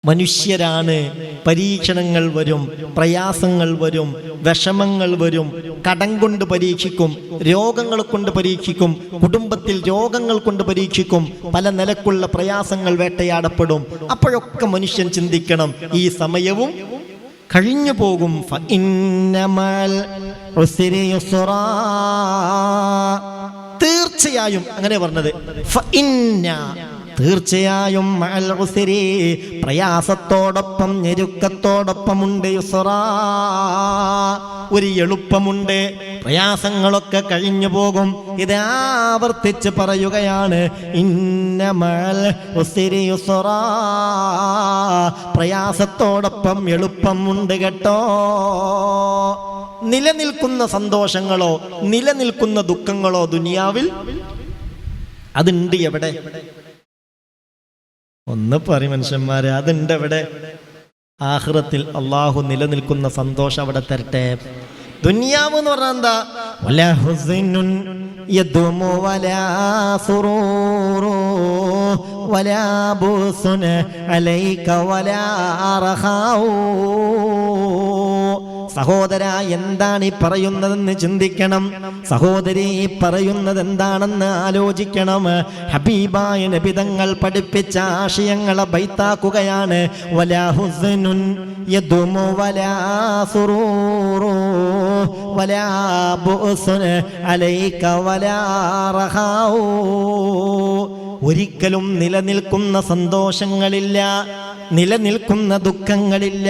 മനുഷ്യരാണ്. പരീക്ഷണങ്ങൾ വരും, പ്രയാസങ്ങൾ വരും, വിഷമങ്ങൾ വരും. കടം കൊണ്ട് പരീക്ഷിക്കും, രോഗങ്ങൾ കൊണ്ട് പരീക്ഷിക്കും, കുടുംബത്തിൽ രോഗങ്ങൾ കൊണ്ട് പരീക്ഷിക്കും, പല നിലക്കുള്ള പ്രയാസങ്ങൾ വേട്ടയാടപ്പെടും. അപ്പോഴൊക്കെ മനുഷ്യൻ ചിന്തിക്കണം, ഈ സമയവും കഴിഞ്ഞു പോകും. തീർച്ചയായും അങ്ങനെ പറഞ്ഞത്, തീർച്ചയായും പ്രയാസത്തോടൊപ്പം ഞെരുക്കത്തോടൊപ്പമുണ്ട് യുസ്റാ, ഒരു എളുപ്പമുണ്ട്. പ്രയാസങ്ങളൊക്കെ കഴിഞ്ഞു പോകും. ഇത് ആവർത്തിച്ച് പറയുകയാണ്, ഇന്നമൽ ഉസ്രി യുസ്റാ, പ്രയാസത്തോടൊപ്പം എളുപ്പമുണ്ട് കേട്ടോ. നിലനിൽക്കുന്ന സന്തോഷങ്ങളോ നിലനിൽക്കുന്ന ദുഃഖങ്ങളോ ദുനിയാവിൽ അതുണ്ട്. എവിടെ? ഒന്ന് പറയും മനുഷ്യന്മാരെ, അതുണ്ട് എവിടെ? ആഖിറത്തിൽ അള്ളാഹു നിലനിൽക്കുന്ന സന്തോഷം അവിടെ തരട്ടെ. ദുനിയാവ് എന്ന് പറഞ്ഞാൽ എന്താ? വലാ ഹുസ്നുൻ യദുമു വലാ സുറൂറു വലാ ബുസുന അലൈക വലാ റഖാഉ. സഹോദര, എന്താണ് ഈ പറയുന്നതെന്ന് ചിന്തിക്കണം. സഹോദരി, ഈ പറയുന്നത് എന്താണെന്ന് ആലോചിക്കണം. ഹബീബായ നബി തങ്ങൾ പഠിപ്പിച്ച ആശയങ്ങളെ ബൈത്താക്കുകയാണ്. വലാ ഹുസ്നുൻ യദുമു വലാ സുറൂറു വലാ ബുസുന അലൈക വലാ റഖാഉ. ഒരിക്കലും നിലനിൽക്കുന്ന സന്തോഷങ്ങളില്ല, നിലനിൽക്കുന്ന ദുഃഖങ്ങളില്ല.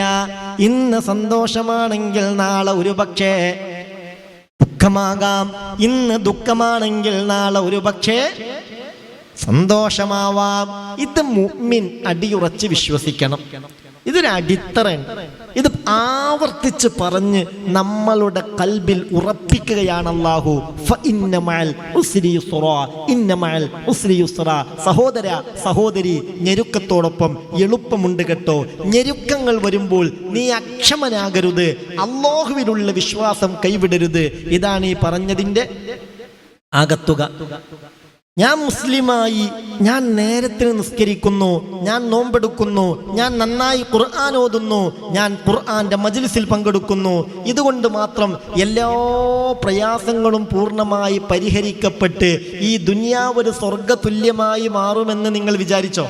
ഇന്ന് സന്തോഷമാണെങ്കിൽ നാളെ ഒരുപക്ഷേ ദുഃഖമാകാം. ഇന്ന് ദുഃഖമാണെങ്കിൽ നാളെ ഒരുപക്ഷേ സന്തോഷമാവാം. ഇത് മുഅ്മിൻ അടിയുറച്ച് വിശ്വസിക്കണം. ഇതൊരു അടിത്തറയാണ്. ഇത് ആവർത്തിച്ച് പറഞ്ഞ് നമ്മളുടെ കൽബിൽ ഉറപ്പിക്കുകയാണ് അല്ലാഹു. ഫഇന്ന മഅൽ ഉസ്രി യുസ്റാ, ഇന്ന മഅൽ ഉസ്രി യുസ്റാ. സഹോദര, സഹോദരി, ഞെരുക്കത്തോടൊപ്പം എളുപ്പമുണ്ട് കേട്ടോ. ഞെരുക്കങ്ങൾ വരുമ്പോൾ നീ അക്ഷമനാകരുത്, അല്ലാഹുവിലുള്ള വിശ്വാസം കൈവിടരുത്. ഇതാണ് ഈ പറഞ്ഞതിൻ്റെ ആകത്തുക. ഞാൻ മുസ്ലിമായി, ഞാൻ നേരത്തിന് നിസ്കരിക്കുന്നു, ഞാൻ നോമ്പെടുക്കുന്നു, ഞാൻ നന്നായി ഖുർആൻ ഓതുന്നു, ഞാൻ ഖുർആന്റെ മജ്ലിസിൽ പങ്കെടുക്കുന്നു, ഇതുകൊണ്ട് മാത്രം എല്ലാ പ്രയാസങ്ങളും പൂർണ്ണമായി പരിഹരിക്കപ്പെട്ട് ഈ ദുനിയാവ് ഒരു സ്വർഗതുല്യമായി മാറുമെന്ന് നിങ്ങൾ വിചാരിച്ചോ?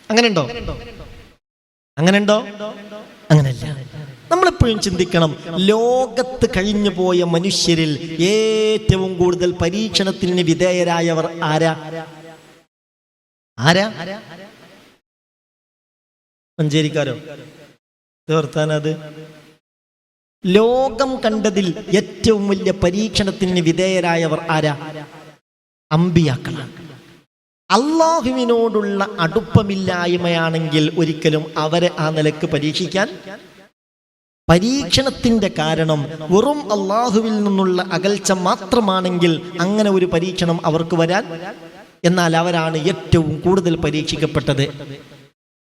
അങ്ങനെയുണ്ടോ? അങ്ങനെയുണ്ടോ? അങ്ങനല്ല. നമ്മളെപ്പോഴും ചിന്തിക്കണം, ലോകത്ത് കഴിഞ്ഞു പോയ മനുഷ്യരിൽ ഏറ്റവും കൂടുതൽ പരീക്ഷണത്തിന് വിധേയരായവർ ആരാ? ആരാ? മഞ്ചേരിക്കാരോ? തീർത്താനത് ലോകം കണ്ടതിൽ ഏറ്റവും വലിയ പരീക്ഷണത്തിന് വിധേയരായവർ ആരാ? അമ്പിയാക്കളാണ്. അല്ലാഹുവിനോടുള്ള അടുപ്പമില്ലായ്മയാണെങ്കിൽ ഒരിക്കലും അവരെ ആ നിലക്ക് പരീക്ഷണത്തിന്റെ കാരണം വെറും അല്ലാഹുവിൽ നിന്നുള്ള അകൽച്ച മാത്രമാണെങ്കിൽ അങ്ങനെ ഒരു പരീക്ഷണം അവർക്ക് വരാൻ. എന്നാൽ അവരാണ് ഏറ്റവും കൂടുതൽ പരീക്ഷിക്കപ്പെട്ടത്.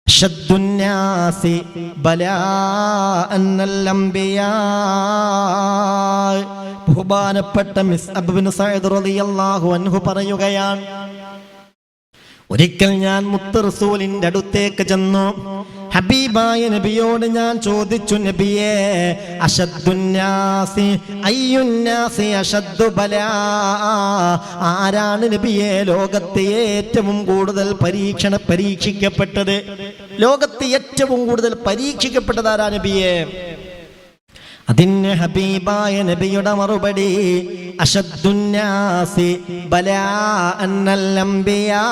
അശദ്ദുന്നാസി ബലാഅൻ അൽ-അംബിയാ. ബഹുമാനപ്പെട്ട മിസ്അബ് ഇബ്നു സഅദ് റളിയല്ലാഹു അൻഹു പറയുകയാണ്, ഒരിക്കൽ ഞാൻ മുത്ത് റസൂലിന്റെ അടുത്തേക്ക് ചെന്നു. ഹബീബായ നബിയോട് ഞാൻ ചോദിച്ചു, നബിയേ, അശദ്ദുന്നാസി അയ്യുന്നാസി അശദ്ദു ബലാ. ആരാണ് നബിയേ ലോകത്തെ ഏറ്റവും കൂടുതൽ പരീക്ഷിക്കപ്പെട്ടത്? ലോകത്തെ ഏറ്റവും കൂടുതൽ പരീക്ഷിക്കപ്പെട്ടത് ആരാ നബിയേ? അതിന് ഹബീബായ നബിയുടെ മറുപടി, അശദ്ദുന്നാസി ബലാഅൻ അൽ-അംബിയാ.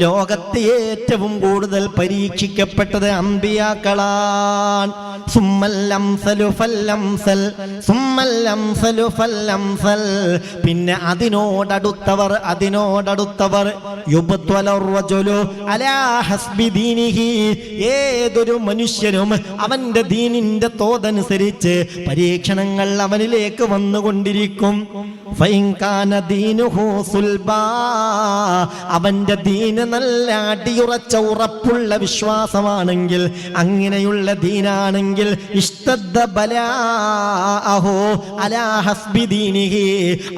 ലോകത്തെ ഏറ്റവും കൂടുതൽ പരീക്ഷിക്കപ്പെട്ടത് അംബിയാക്കളാണ്. സുമ്മൽ അംസലു ഫല്ലംസൽ, സുമ്മൽ അംസലു ഫല്ലംസൽ. പിന്നെ അതിനോടടുത്തവർ, അതിനോടടുത്തവർ. യുബ്തലർ റജുലു അലാ ഹസ്ബി ദീനിഹി. ഏതൊരു മനുഷ്യനും അവന്റെ ദീനിന്റെ തോതനുസരിച്ച് പരീക്ഷണങ്ങൾ അവനിലേക്ക് വന്നുകൊണ്ടിരിക്കും. ഫഇൻ കാന ദീനുഹു സുൽബാ, അവന്റെ ദീന് നല്ല അടിയുറച്ച ഉറപ്പുള്ള വിശ്വാസമാണെങ്കിൽ, അങ്ങനെയുള്ള ദീനാണെങ്കിൽ ഇസ്തദ്ദ ബലാഅഹു അലാ ഹസ്ബി ദീനിഹി,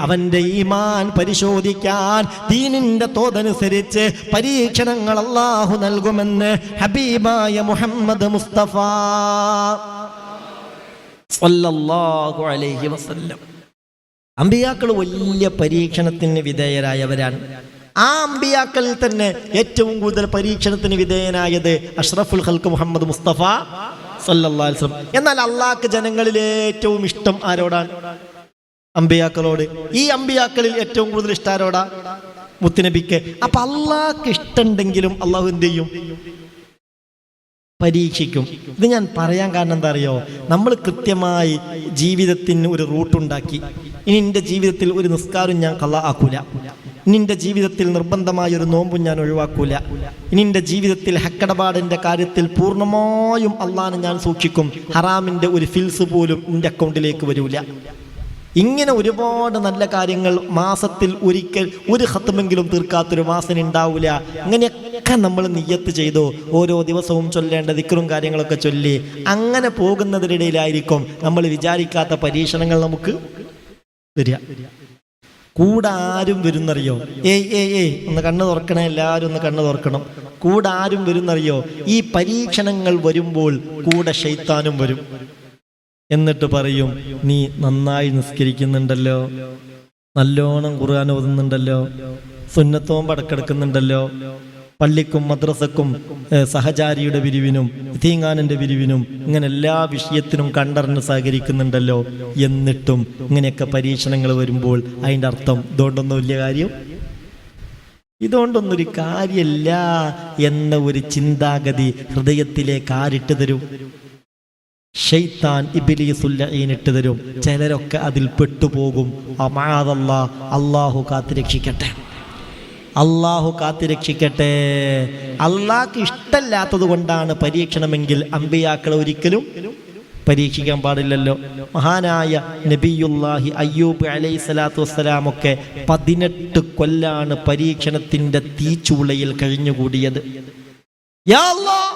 അവന്റെ ഈമാൻ പരിശോധിക്കാൻ ദീനിന്റെ തോതനുസരിച്ച് പരീക്ഷണങ്ങൾ അല്ലാഹു നൽകുമെന്ന് ഹബീബായ മുഹമ്മദ് മുസ്തഫ സല്ലല്ലാഹു അലൈഹി വസല്ലം. അമ്പിയാക്കൾ വലിയ പരീക്ഷണത്തിന് വിധേയരായവരാണ്. ആ അമ്പിയാക്കളിൽ തന്നെ ഏറ്റവും കൂടുതൽ പരീക്ഷണത്തിന് വിധേയനായത് അഷ്റഫുൽ ഖൽഖ് മുഹമ്മദ് മുസ്തഫ സല്ലല്ലാഹു അലൈഹി വസല്ലം. എന്നാൽ അള്ളാഹ്ക്ക് ജനങ്ങളിൽ ഏറ്റവും ഇഷ്ടം ആരോടാണ്? അമ്പിയാക്കളോട്. ഈ അമ്പിയാക്കളിൽ ഏറ്റവും കൂടുതൽ ഇഷ്ടം ആരോടാ? മുത്തുനബിക്ക്. അപ്പൊ അള്ളാഹ്ക്ക് ഇഷ്ടമുണ്ടെങ്കിലും അള്ളാഹു എന്ത് ചെയ്യും? പരീക്ഷിക്കും. ഇത് ഞാൻ പറയാൻ കാരണം എന്താ അറിയോ? നമ്മൾ കൃത്യമായി ജീവിതത്തിന് ഒരു റൂട്ടുണ്ടാക്കി, ഇനി എൻ്റെ ജീവിതത്തിൽ ഒരു നിസ്കാരം ഞാൻ ഖളാ ആക്കൂല, ഇനി എൻ്റെ ജീവിതത്തിൽ നിർബന്ധമായ ഒരു നോമ്പും ഞാൻ ഒഴിവാക്കൂല, ഇനി എൻ്റെ ജീവിതത്തിൽ ഹക്കടപാടിൻ്റെ കാര്യത്തിൽ പൂർണ്ണമായും അള്ളാഹനെ ഞാൻ സൂക്ഷിക്കും, ഹറാമിൻ്റെ ഒരു ഫിൽസ് പോലും എൻ്റെ അക്കൗണ്ടിലേക്ക് വരൂല. ഇങ്ങനെ ഒരുപാട് നല്ല കാര്യങ്ങൾ മാസത്തിൽ ഒരിക്കൽ ഒരു ഖത്മെങ്കിലും തീർക്കാത്തൊരു മാസം ഉണ്ടാവില്ല. ഇങ്ങനെയൊക്കെ നമ്മൾ നിയ്യത്ത് ചെയ്തു, ഓരോ ദിവസവും ചൊല്ലേണ്ട ദിക്റും കാര്യങ്ങളൊക്കെ ചൊല്ലി അങ്ങനെ പോകുന്നതിനിടയിലായിരിക്കും നമ്മൾ വിചാരിക്കാത്ത പരീക്ഷണങ്ങൾ നമുക്ക് വരിക. കൂടെ ആരും വരുന്നറിയോ? ഏയ് ഒന്ന് കണ്ണ് തുറക്കണേ, എല്ലാവരും ഒന്ന് കണ്ണ് തുറക്കണം. കൂടെ ആരും വരുന്നറിയോ? ഈ പരീക്ഷണങ്ങൾ വരുമ്പോൾ കൂടെ ശൈത്താനും വരും. എന്നിട്ട് പറയും, നീ നന്നായി നിസ്കരിക്കുന്നുണ്ടല്ലോ, നല്ലോണം ഖുർആൻ ഓതുന്നുണ്ടല്ലോ, സുന്നത്തോം പടക്കെടുക്കുന്നുണ്ടല്ലോ, പള്ളിക്കും മദ്രസക്കും സഹചാരിയുടെ പിരിവിനും യതീംഖാനന്റെ പിരിവിനും ഇങ്ങനെ എല്ലാ വിഷയത്തിനും കണ്ടറിഞ്ഞ് സഹകരിക്കുന്നുണ്ടല്ലോ. എന്നിട്ടും ഇങ്ങനെയൊക്കെ പരീക്ഷണങ്ങൾ വരുമ്പോൾ അതിൻ്റെ അർത്ഥം ഇതുകൊണ്ടൊന്നും വലിയ കാര്യം, ഇതുകൊണ്ടൊന്നൊരു കാര്യമല്ല എന്ന ഒരു ചിന്താഗതി ഹൃദയത്തിലേക്ക് ആരിട്ട് തരും? ശൈത്താൻ, ഇബ്ലീസുൽ ലഈൻ ഇട്ട് തരും. ചിലരൊക്കെ അതിൽ പെട്ടുപോകും. അമാദല്ലാഹ്, അല്ലാഹു കാത്തുരക്ഷിക്കട്ടെ, അല്ലാഹു കാത്തുരക്ഷിക്കട്ടെ. അള്ളാഹ്ക്ക് ഇഷ്ടമല്ലാത്തത് കൊണ്ടാണ് പരീക്ഷണമെങ്കിൽ അമ്പിയാക്കളെ ഒരിക്കലും പരീക്ഷിക്കാൻ പാടില്ലല്ലോ. മഹാനായ നബിയുല്ലാഹി അയ്യൂബ് അലൈഹി സ്വലാത്തു വസ്സലാമൊക്കെ 18 കൊല്ലാണ് പരീക്ഷണത്തിന്റെ തീച്ചൂളയിൽ കഴിഞ്ഞുകൂടിയത്. യാ അല്ലാഹ്,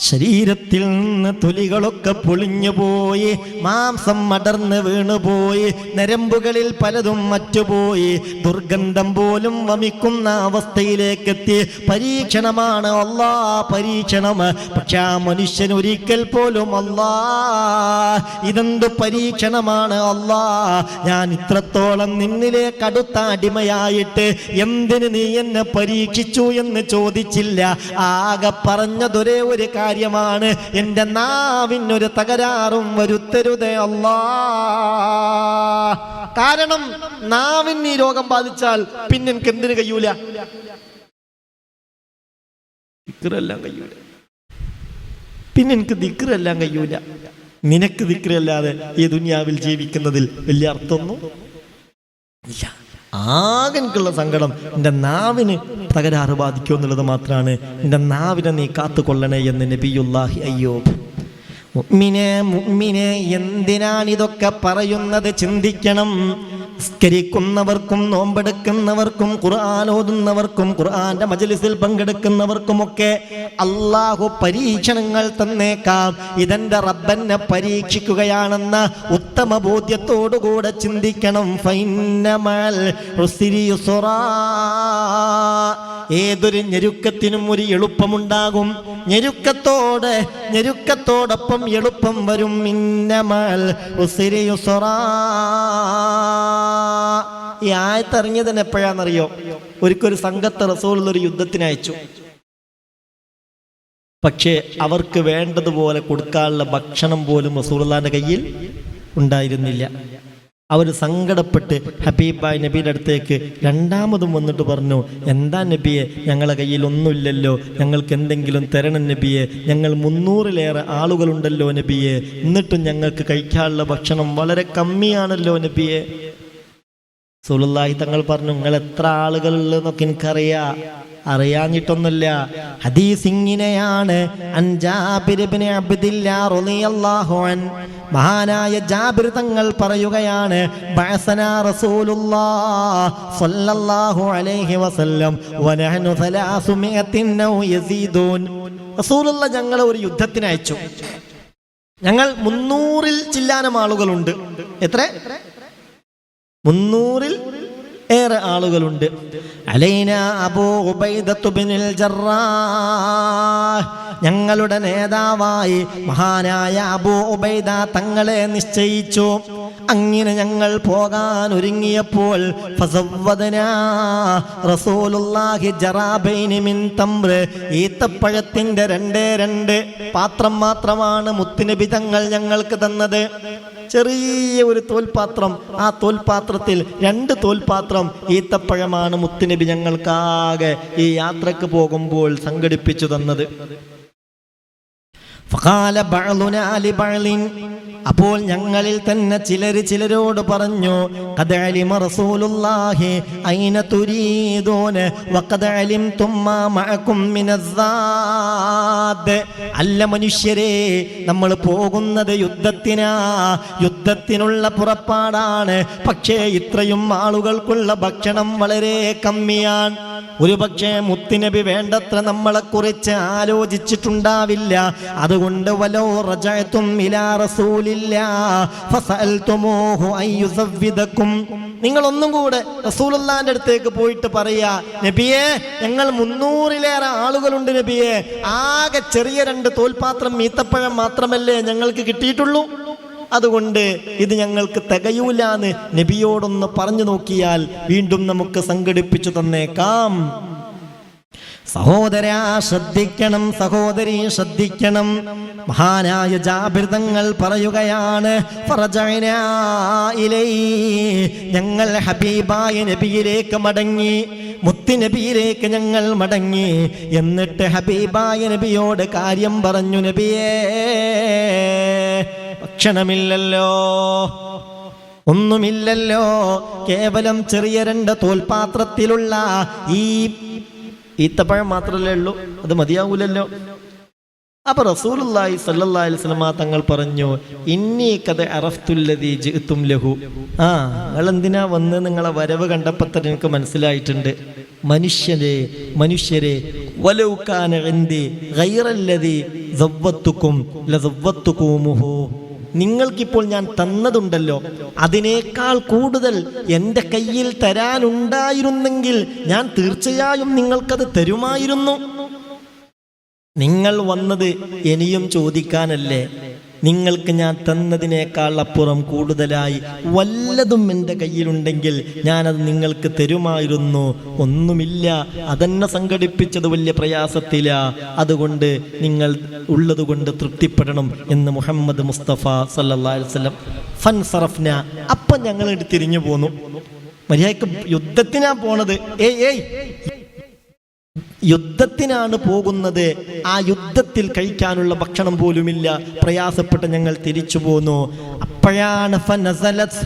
ശരീരത്തിൽ നിന്ന് തൊലികളൊക്കെ പൊളിഞ്ഞുപോയി, മാംസം അടർന്ന് വീണുപോയി, നരമ്പുകളിൽ പലതും മറ്റുപോയി, ദുർഗന്ധം പോലും വമിക്കുന്ന അവസ്ഥയിലേക്കെത്തി. പരീക്ഷണമാണ് അല്ലാ, പരീക്ഷണം. പക്ഷെ ആ മനുഷ്യൻ ഒരിക്കൽ പോലും അല്ലാ, ഇതെന്ത് പരീക്ഷണമാണ് അല്ലാ, ഞാൻ ഇത്രത്തോളം നിന്നിലേക്ക് അടുത്ത അടിമയായിട്ട് എന്തിന് നീ എന്നെ പരീക്ഷിച്ചു എന്ന് ചോദിച്ചില്ല. ആകെ പറഞ്ഞതൊരേ ഒരു കാര്യമാണ്, എന്റെ നാവിനൊരു തകരാറും വരുത്തരുതേ അല്ലാ. കാരണം നാവിന് ഈ രോഗം ബാധിച്ചാൽ പിന്നെ എനിക്ക് എന്തിനു കഴിയൂല? ദിക്റെല്ലാം കഴിയൂല. പിന്നെ എനിക്ക് ദിക്റെല്ലാം കഴിയൂല. നിനക്ക് ദിക്റല്ലാതെ ഈ ദുനിയാവിൽ ജീവിക്കുന്നതിൽ വലിയ അർത്ഥമൊന്നും ഇല്ല. ആകെ എനിക്കുള്ള സങ്കടം എൻ്റെ നാവിന് തകരാറ് ബാധിക്കും എന്നുള്ളത് മാത്രമാണ്. എൻ്റെ നാവിനെ നീ കാത്തുകൊള്ളണേ എന്ന് നബിയുല്ലാഹി അയ്യൂബ്. മുഅ്മിനെ എന്തിനാണിതൊക്കെ പറയുന്നത്? ചിന്തിക്കണം. നിസ്കരിക്കുന്നവർക്കും നോമ്പെടുക്കുന്നവർക്കും ഖുർആൻ ഓതുന്നവർക്കും ഖുർആന്റെ മജ്ലിസിൽ പങ്കെടുക്കുന്നവർക്കുമൊക്കെ അല്ലാഹു പരീക്ഷണങ്ങൾ തന്നേക്കാം. ഇതെന്റെ റബ്ബനെ പരീക്ഷിക്കുകയാണെന്ന ഉത്തമ ബോധ്യത്തോടുകൂടെ ചിന്തിക്കണം. ഫൈന്നമൽ ഉസ്രി യുസ്റാ, ഏതൊരു ഞെരുക്കത്തിനും ഒരു എളുപ്പമുണ്ടാകും. ഞെരുക്കത്തോടൊപ്പം എളുപ്പം വരും. ഇന്നമൽ ഉസ്രി യുസ്റാ. ഈ ആയത്തിറങ്ങിയത് തന്നെ എപ്പോഴാണെന്നറിയോ? ഒരിക്കലൊരു സംഘത്തെ റസൂലുള്ളാഹി ഒരു യുദ്ധത്തിന് അയച്ചു. പക്ഷേ അവർക്ക് വേണ്ടതുപോലെ കൊടുക്കാനുള്ള ഭക്ഷണം പോലും റസൂലുള്ളാഹിന്റെ കയ്യിൽ ഉണ്ടായിരുന്നില്ല. അവർ സങ്കടപ്പെട്ട് ഹബീബായ് നബിയുടെ അടുത്തേക്ക് രണ്ടാമതും വന്നിട്ട് പറഞ്ഞു, എന്താ നബിയെ, ഞങ്ങളെ കയ്യിൽ ഒന്നുമില്ലല്ലോ, ഞങ്ങൾക്ക് എന്തെങ്കിലും തരണം നബിയെ, ഞങ്ങൾ 300-ലേറെ ആളുകളുണ്ടല്ലോ നബിയെ, എന്നിട്ടും ഞങ്ങൾക്ക് കഴിക്കാനുള്ള ഭക്ഷണം വളരെ കമ്മിയാണല്ലോ നബിയെ. റസൂലുള്ളാഹി തങ്ങൾ പറഞ്ഞു, നിങ്ങൾ എത്ര ആളുകളുള്ളതെന്നൊക്കെ അറിയാഞ്ഞിട്ടൊന്നുമില്ല. ഹദീസ് ഇങ്ങനെയാണ്. അൻ ജാബിർ ഇബ്നു അബ്ദില്ലാഹ് റളിയല്ലാഹു അൻഹു മഹാനായ ജാബിർ തങ്ങൾ പറയുകയാണ്, ബഅസനാ റസൂലുള്ളാഹ് സ്വല്ലല്ലാഹു അലൈഹി വസല്ലം വനഹ്നു 300 ഔ യസീദൂൻ. റസൂലുള്ളാഹ് ഞങ്ങളെ ഒരു യുദ്ധത്തിന് അയച്ചു. ഞങ്ങൾ 300-ൽ ചില്ലാനം ആളുകളുണ്ട്. എത്ര? 300-ൽ ഏറെ ആളുകളുണ്ട്. അലൈന അബൂ ഉബൈദത്തു ബിനുൽ ജറാഹ്, ഞങ്ങളുടെ നേതാവായി മഹാനായ അബൂ ഉബൈദ തങ്ങളെ നിശ്ചയിച്ചു. അങ്ങനെ ഞങ്ങൾ പോകാൻ ഒരുങ്ങിയപ്പോൾ ഫസവ്വദനാ റസൂലുള്ളാഹി ജറാബൈനി മിൻ തംർ, ഈത്തപ്പഴത്തിന്റെ 2 പാത്രം മാത്രമാണ് മുത്തുനബി തങ്ങൾ ഞങ്ങൾക്ക് തന്നത്. ചെറിയ ഒരു തോൽപാത്രം. ആ തോൽപാത്രത്തിൽ 2 തോൽപാത്രം ഈത്തപ്പഴമാണ് മുത്തുനബി ഞങ്ങൾക്കാകെ ഈ യാത്രക്ക് പോകുമ്പോൾ സംഘടിപ്പിച്ചു തന്നത്. ഫഖാല ബഅ്ലുനാ ലിബഅ്ലിൻ, അപ്പോൾ ഞങ്ങളിൽ തന്നെ ചിലരോട് പറഞ്ഞു, ഖദ് അലിമ റസൂലുള്ളാഹി ഐന തുരീദൂന വഖദ് അലിംതും മാ മഅകും മിനസ്സാദ്. അല്ല മനുഷ്യരെ, നമ്മൾ പോകുന്നത് യുദ്ധത്തിനുള്ള പുറപ്പാടാണ്. പക്ഷേ ഇത്രയും ആളുകൾക്കുള്ള ഭക്ഷണം വളരെ കമ്മിയാണ്. ഒരു പക്ഷേ മുത്തുനബി വേണ്ടത്ര നമ്മളെ കുറിച്ച് ആലോചിച്ചിട്ടുണ്ടാവില്ല. അതുകൊണ്ട് വലോ റജഅതും ഇലാ റസൂലില്ലാഹ് ഫസഅൽതുമൂഹു അയ്യുസവ്വിദകും, നിങ്ങൾ ഒന്നും കൂടെ റസൂലുള്ളാഹിന്റെ അടുത്തേക്ക് പോയിട്ട് പറയാ, നബിയേ ഞങ്ങൾ 300-ലേറെ ആളുകളുണ്ട് നബിയേ, ആകെ ചെറിയ 2 തോൽപാത്രം ഈത്തപ്പഴം മാത്രമല്ലേ ഞങ്ങൾക്ക് കിട്ടിയിട്ടുള്ളൂ, അതുകൊണ്ട് ഇത് ഞങ്ങൾക്ക് തികയൂലാന്ന് നബിയോടൊന്ന് പറഞ്ഞു നോക്കിയാൽ വീണ്ടും നമുക്ക് സംഘടിപ്പിച്ചു തന്നേക്കാം. സഹോദരാ ശ്രദ്ധിക്കണം, സഹോദരി ശ്രദ്ധിക്കണം. മഹാനായ ജാബിർ തങ്ങൾ പറയുകയാണ്, ഫറജഅനാ ഇലൈഹി, ഞങ്ങൾ ഹബീബായ നബിയിലേക്ക് മടങ്ങി, മുത്തുനബിയിലേക്ക് ഞങ്ങൾ മടങ്ങി. എന്നിട്ട് ഹബീബായ നബിയോട് കാര്യം പറഞ്ഞു, നബിയേ ഭക്ഷണമില്ലല്ലോ, ഒന്നുമില്ലല്ലോ, കേവലം ചെറിയ 2 തോൽപാത്രത്തിലുള്ള ഈ ഈത്തപ്പഴം മാത്രമല്ലേ ഉള്ളൂ, അത് മതിയാവൂലല്ലോ. അപ്പൊ റസൂലുള്ളാഹി സ്വല്ലല്ലാഹി അലൈഹി വസല്ലം തങ്ങൾ പറഞ്ഞു, ഇന്നി ഖദ് അറഫ്തുല്ലദീ ജിഅ്തും ലഹു. നിങ്ങൾ എന്തിനാ വന്ന്, നിങ്ങളെ വരവ് കണ്ടപ്പോൾ തന്നെ എനിക്ക് മനസ്സിലായിട്ടുണ്ട്. മനുഷ്യരെ വലൗ കാന ഇൻദി ഗൈറല്ലദീ സവ്വത്തുകും ലസവ്വത്തുകുമുഹു, നിങ്ങൾക്കിപ്പോൾ ഞാൻ തന്നതുണ്ടല്ലോ അതിനേക്കാൾ കൂടുതൽ എൻ്റെ കയ്യിൽ തരാനുണ്ടായിരുന്നെങ്കിൽ ഞാൻ തീർച്ചയായും നിങ്ങൾക്കത് തരുമായിരുന്നു. നിങ്ങൾ വന്നത് ഇനിയും ചോദിക്കാനല്ലേ? നിങ്ങൾക്ക് ഞാൻ തന്നതിനേക്കാൾ അപ്പുറം കൂടുതലായി വല്ലതും എൻ്റെ കയ്യിലുണ്ടെങ്കിൽ ഞാനത് നിങ്ങൾക്ക് തരുമായിരുന്നു. ഒന്നുമില്ല, അതെന്നെ സംഘടിപ്പിച്ചത് വലിയ പ്രയാസത്തില, അതുകൊണ്ട് നിങ്ങൾ ഉള്ളതുകൊണ്ട് തൃപ്തിപ്പെടണം എന്ന് മുഹമ്മദ് മുസ്തഫ സല്ലല്ലാഹു അലൈഹി വസല്ലം. ഫൻസറഫ്ന, അപ്പം ഞങ്ങൾ തിരിഞ്ഞു പോന്നു. മര്യാദക്ക് യുദ്ധത്തിനാ പോണത്, യുദ്ധത്തിനാണ് പോകുന്നത്. ആ യുദ്ധത്തിൽ കഴിക്കാനുള്ള ഭക്ഷണം പോലുമില്ല. പ്രയാസപ്പെട്ട് ഞങ്ങൾ തിരിച്ചു പോന്നു. അപ്പോഴാണ് ഫനസലത്,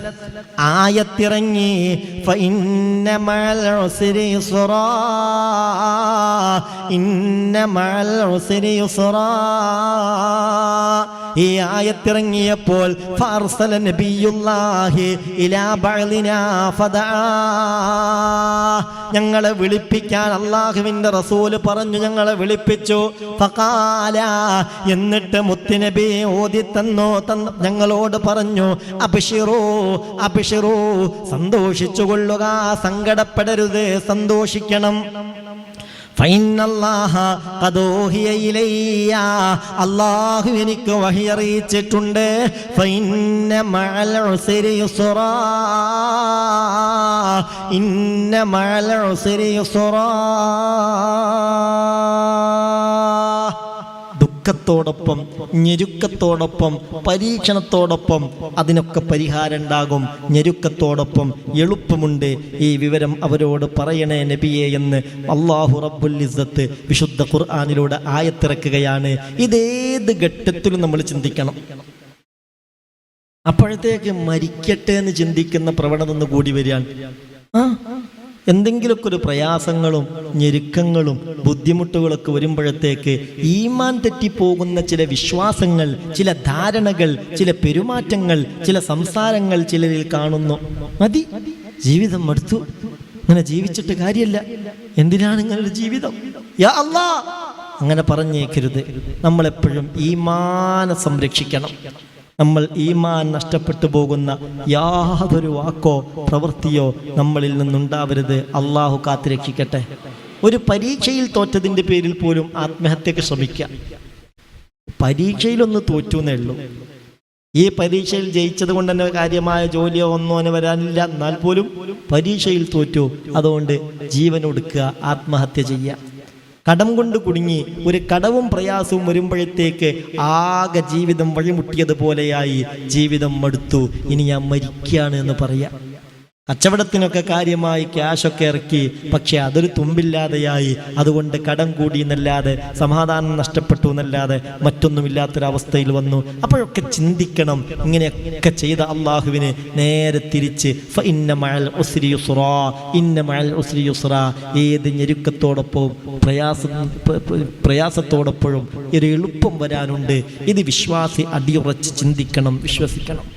ആയത്തിറങ്ങി, ഫഇന്ന മഅൽ ഉസ്രി യുസ്റാ, ഇന്ന മഅൽ ഉസ്രി യുസ്റാ. ഈ ആയത്തിറങ്ങിയപ്പോൾ ഫഅർസല നബിയുല്ലാഹി ഇലാ ബഅലിനാ ഫദആ, ഞങ്ങളെ വിളിപ്പിക്കാൻ അല്ലാഹുവിൻ്റെ റസൂൽ പറഞ്ഞു, ഞങ്ങളെ വിളിപ്പിച്ചു. ഫഖാല, എന്നിട്ട് മുത്തുനബി ഓതി തന്നു, ഞങ്ങളോട് പറഞ്ഞു, അബ്ശിറൂ അബ്ശിറൂ, സന്തോഷിച്ചു കൊള്ളുക, സങ്കടപ്പെടരുത്, സന്തോഷിക്കണം. അല്ലാഹു എനിക്ക് വഹി അറിയിച്ചിട്ടുണ്ട്, ഫഇന്ന മഅൽ ഉസ്രി യുസ്റാ, ഇന്ന മഅൽ ഉസ്രി യുസ്റാ. ദുഃഖത്തോടൊപ്പം, ഞെരുക്കത്തോടൊപ്പം, പരീക്ഷണത്തോടൊപ്പം അതിനൊക്കെ പരിഹാരം ഉണ്ടാകും. ഞെരുക്കത്തോടൊപ്പം എളുപ്പമുണ്ട്. ഈ വിവരം അവരോട് പറയണേ നബിയെ എന്ന് അല്ലാഹു റബ്ബുൽ ഇസ്സത്ത് വിശുദ്ധ ഖുർആനിലൂടെ ആയത്തിറക്കുകയാണ്. ഇതേത് ഘട്ടത്തിലും നമ്മൾ ചിന്തിക്കണം. അപ്പോഴത്തേക്ക് മരിക്കട്ടെ എന്ന് ചിന്തിക്കുന്ന പ്രവണത ഒന്ന് കൂടി വരികയാണ്. എന്തെങ്കിലുമൊക്കെ ഒരു പ്രയാസങ്ങളും ഞെരുക്കങ്ങളും ബുദ്ധിമുട്ടുകളൊക്കെ വരുമ്പോഴത്തേക്ക് ഈമാൻ തെറ്റിപ്പോകുന്ന ചില വിശ്വാസങ്ങൾ, ചില ധാരണകൾ, ചില പെരുമാറ്റങ്ങൾ, ചില സംസാരങ്ങൾ ചിലരിൽ കാണുന്നു. മതി, ജീവിതം മടുത്തു, അങ്ങനെ ജീവിച്ചിട്ട് കാര്യമില്ല, എന്തിനാണ് ഇങ്ങനൊരു ജീവിതം, യാ അല്ലാ അങ്ങനെ പറഞ്ഞേക്കരുത്. നമ്മളെപ്പോഴും ഈമാനെ സംരക്ഷിക്കണം. നമ്മൾ ഈമാൻ നഷ്ടപ്പെട്ടു പോകുന്ന യാതൊരു വാക്കോ പ്രവൃത്തിയോ നമ്മളിൽ നിന്നുണ്ടാവരുത്. അള്ളാഹു കാത്തുരക്ഷിക്കട്ടെ. ഒരു പരീക്ഷയിൽ തോറ്റതിൻ്റെ പേരിൽ പോലും ആത്മഹത്യക്ക് ശ്രമിക്കുക. പരീക്ഷയിലൊന്ന് തോറ്റു എന്നേ ഉള്ളൂ. ഈ പരീക്ഷയിൽ ജയിച്ചത് കൊണ്ട് തന്നെ കാര്യമായ ജോലിയോ ഒന്നും അവന് വരാനില്ല, എന്നാൽ പോലും പരീക്ഷയിൽ തോറ്റു, അതുകൊണ്ട് ജീവൻ ഒടുക്കുക, ആത്മഹത്യ ചെയ്യുക. കടം കൊണ്ട് കുടുങ്ങി ഒരു കടവും പ്രയാസവും വരുമ്പോഴത്തേക്ക് ആകെ ജീവിതം വഴിമുട്ടിയതുപോലെയായി, ജീവിതം മടുത്തു, ഇനി ഞാൻ മരിക്കുകയാണ് എന്ന് പറയാം. കച്ചവടത്തിനൊക്കെ കാര്യമായി ക്യാഷൊക്കെ ഇറക്കി, പക്ഷെ അതൊരു തുമ്പില്ലാതെയായി. അതുകൊണ്ട് കടം കൂടി എന്നല്ലാതെ, സമാധാനം നഷ്ടപ്പെട്ടു എന്നല്ലാതെ മറ്റൊന്നുമില്ലാത്തൊരവസ്ഥയിൽ വന്നു. അപ്പോഴൊക്കെ ചിന്തിക്കണം, ഇങ്ങനെയൊക്കെ ചെയ്ത അള്ളാഹുവിന് നേരെ തിരിച്ച് ഇന്ന മഅൽ ഉസ്രി യുസ്റാ, ഇന്ന മഅൽ ഉസ്രി യുസ്റാ, ഏത് ഞെരുക്കത്തോടൊപ്പവും പ്രയാസത്തോടൊപ്പോഴും ഒരു എളുപ്പം വരാനുണ്ട്. ഇത് വിശ്വാസി അടിയുറച്ച് ചിന്തിക്കണം, വിശ്വസിക്കണം.